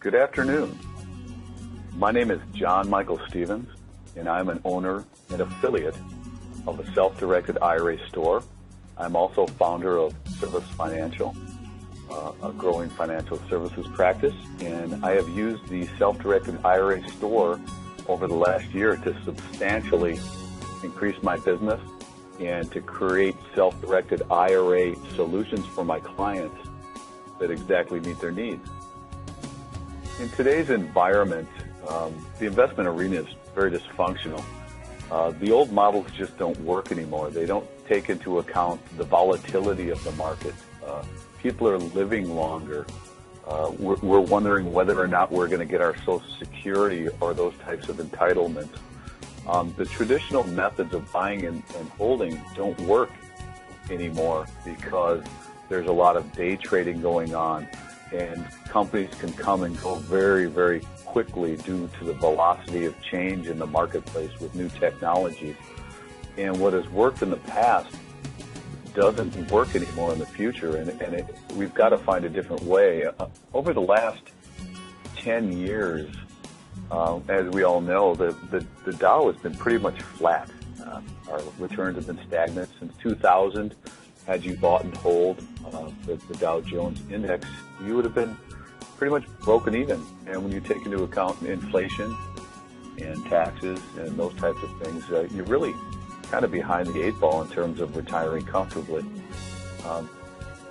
Good afternoon. My name is John Michael Stevens, and I'm an owner and affiliate of the Self-Directed IRA Store. I'm also founder of Service Financial, a growing financial services practice, and I have used the Self-Directed IRA Store over the last year to substantially increase my business and to create self-directed IRA solutions for my clients that exactly meet their needs. In today's environment, the investment arena is very dysfunctional. The old models just don't work anymore. They don't take into account the volatility of the market. People are living longer. We're wondering whether or not we're going to get our Social Security or those types of entitlements. The traditional methods of buying and holding don't work anymore because there's a lot of day trading going on, and companies can come and go very, very quickly due to the velocity of change in the marketplace with new technologies. And what has worked in the past doesn't work anymore in the future, and we've got to find a different way. Over the last 10 years, as we all know, the Dow has been pretty much flat. Our returns have been stagnant since 2000. Had you bought and hold the Dow Jones Index, you would have been pretty much broken even. And when you take into account inflation and taxes and those types of things, you're really kind of behind the eight ball in terms of retiring comfortably.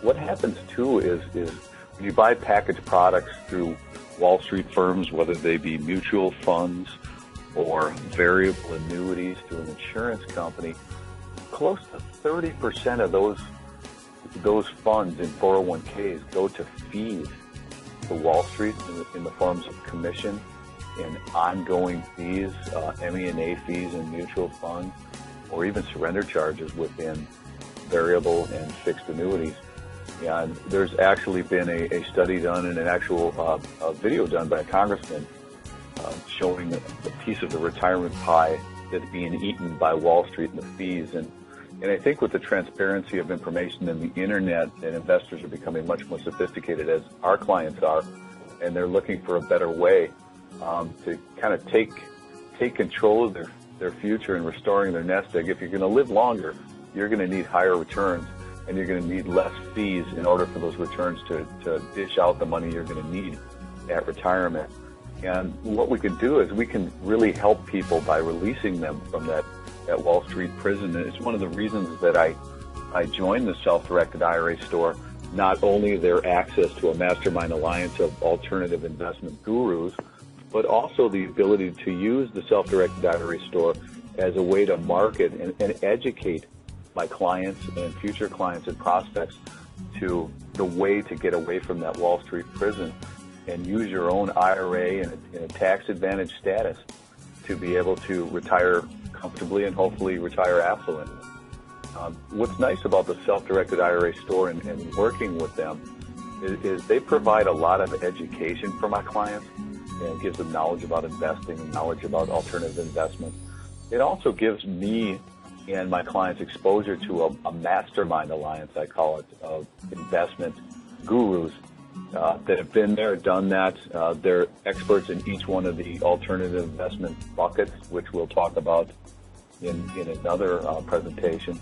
What happens too is when you buy packaged products through Wall Street firms, whether they be mutual funds or variable annuities through an insurance company, close to 30% of those funds in 401ks go to fees to Wall Street in the forms of commission and ongoing fees, M&A fees in mutual funds, or even surrender charges within variable and fixed annuities. And there's actually been a study done and an actual video done by a congressman showing a piece of the retirement pie that's being eaten by Wall Street and the fees. And I think with the transparency of information and the internet, and investors are becoming much more sophisticated, as our clients are, and they're looking for a better way to kind of take control of their future and restoring their nest egg. If you're going to live longer, you're going to need higher returns, and you're going to need less fees in order for those returns to dish out the money you're going to need at retirement. And what we can do is we can really help people by releasing them from that Wall Street prison. And it's one of the reasons that I joined the Self-Directed IRA Store, not only their access to a mastermind alliance of alternative investment gurus, but also the ability to use the Self-Directed IRA Store as a way to market and educate my clients and future clients and prospects to the way to get away from that Wall Street prison and use your own IRA in a tax-advantaged status to be able to retire comfortably and hopefully retire affluent. What's nice about the Self-Directed IRA Store and working with them is they provide a lot of education for my clients and gives them knowledge about investing and knowledge about alternative investments. It also gives me and my clients exposure to a mastermind alliance, I call it, of investment gurus that have been there, done that. They're experts in each one of the alternative investment buckets, which we'll talk about in another presentation.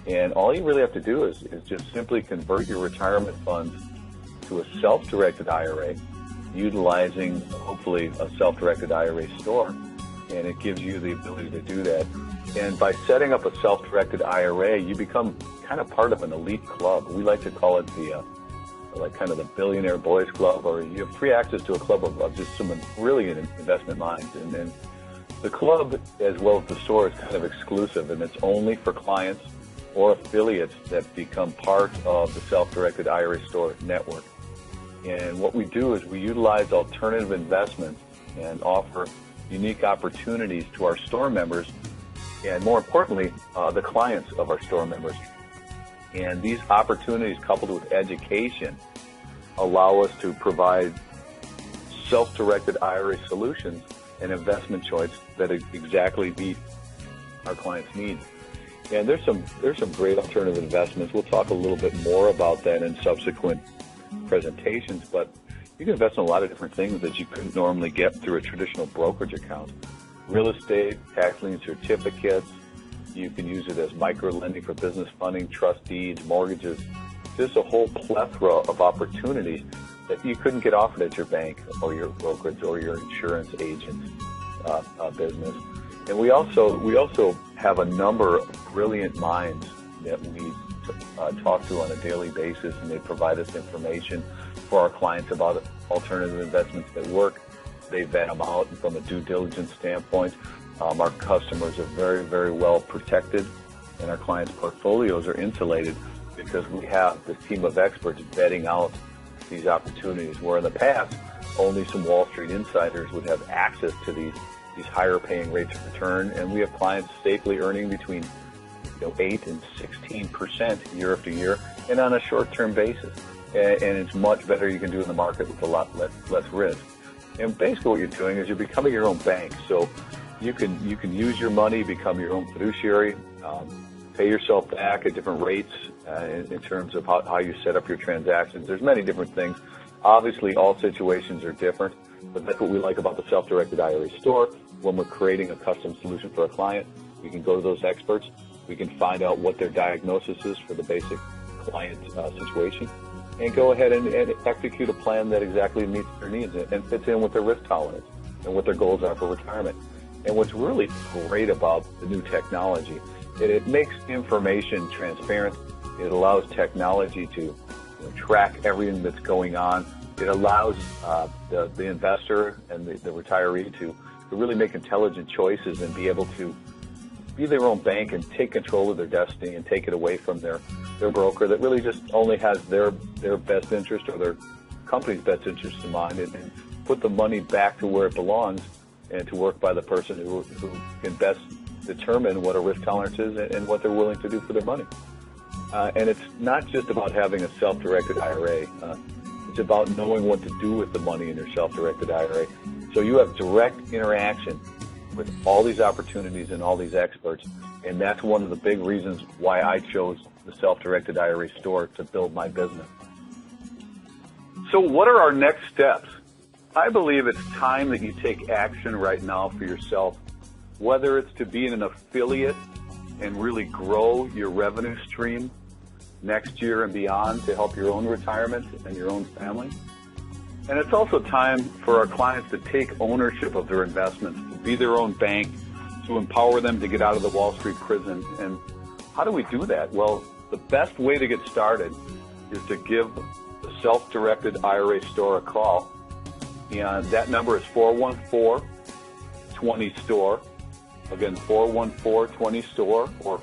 And all you really have to do is just simply convert your retirement funds to a self-directed IRA, utilizing, hopefully, a self-directed IRA store. And it gives you the ability to do that. And by setting up a self-directed IRA, you become kind of part of an elite club. We like to call it kind of the Billionaire Boys Club, or you have free access to a club of just some brilliant investment minds. And the club, as well as the store, is kind of exclusive, and it's only for clients or affiliates that become part of the Self-Directed IRA Store network. And what we do is we utilize alternative investments and offer unique opportunities to our store members, and more importantly, the clients of our store members. And these opportunities, coupled with education, allow us to provide self-directed IRA solutions and investment choice that exactly meet our clients' needs. And there's some great alternative investments. We'll talk a little bit more about that in subsequent presentations. But You can invest in a lot of different things that you couldn't normally get through a traditional brokerage account. Real estate, tax lien certificates. You can use it as micro lending for business funding, trust deeds, mortgages. There's a whole plethora of opportunities that you couldn't get offered at your bank or your brokerage or your insurance agent business. And we also have a number of brilliant minds that we talk to on a daily basis, and they provide us information for our clients about alternative investments that work. They vet them out from a due diligence standpoint. Our customers are very, very well protected, and our clients' portfolios are insulated because we have this team of experts vetting out these opportunities, where in the past, only some Wall Street insiders would have access to these higher paying rates of return, and we have clients safely earning between 8 and 16% year after year, and on a short-term basis. And it's much better you can do in the market with a lot less risk. And basically what you're doing is you're becoming your own bank. So you can use your money, become your own fiduciary, pay yourself back at different rates in terms of how you set up your transactions. There's many different things. Obviously, all situations are different, but that's what we like about the self-directed IRA store. When we're creating a custom solution for a client, we can go to those experts. We can find out what their diagnosis is for the basic client situation, and go ahead and execute a plan that exactly meets their needs and fits in with their risk tolerance and what their goals are for retirement. And what's really great about the new technology, it makes information transparent. It allows technology to track everything that's going on. It allows the investor and the retiree to really make intelligent choices and be able to be their own bank and take control of their destiny and take it away from their broker that really just only has their best interest or their company's best interest in mind, and put the money back to where it belongs and to work by the person who can best determine what a risk tolerance is and what they're willing to do for their money. And it's not just about having a self-directed IRA. It's about knowing what to do with the money in your self-directed IRA. So you have direct interaction with all these opportunities and all these experts, and that's one of the big reasons why I chose the self-directed IRA store to build my business. So what are our next steps? I believe it's time that you take action right now for yourself, whether it's to be an affiliate and really grow your revenue stream next year and beyond to help your own retirement and your own family. And it's also time for our clients to take ownership of their investments, to be their own bank, to empower them to get out of the Wall Street prison. And how do we do that? Well, the best way to get started is to give the self-directed IRA store a call. And that number is 414-20-STORE. Again, 414-20-STORE or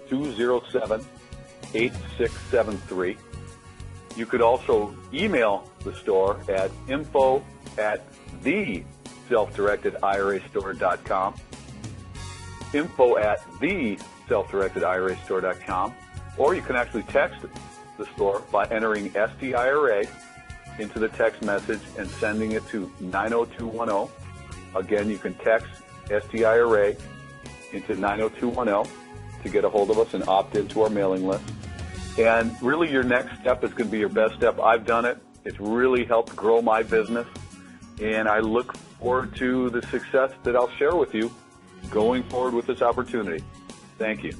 414-207-8673. You could also email the store at info@theselfdirectedIRAstore.com, info@theselfdirectedIRAstore.com, or you can actually text the store by entering SDIRA into the text message and sending it to 90210. Again, you can text SDIRA into 90210 to get a hold of us and opt into our mailing list. And really your next step is going to be your best step. I've done it. It's really helped grow my business, and I look forward to the success that I'll share with you going forward with this opportunity. Thank you.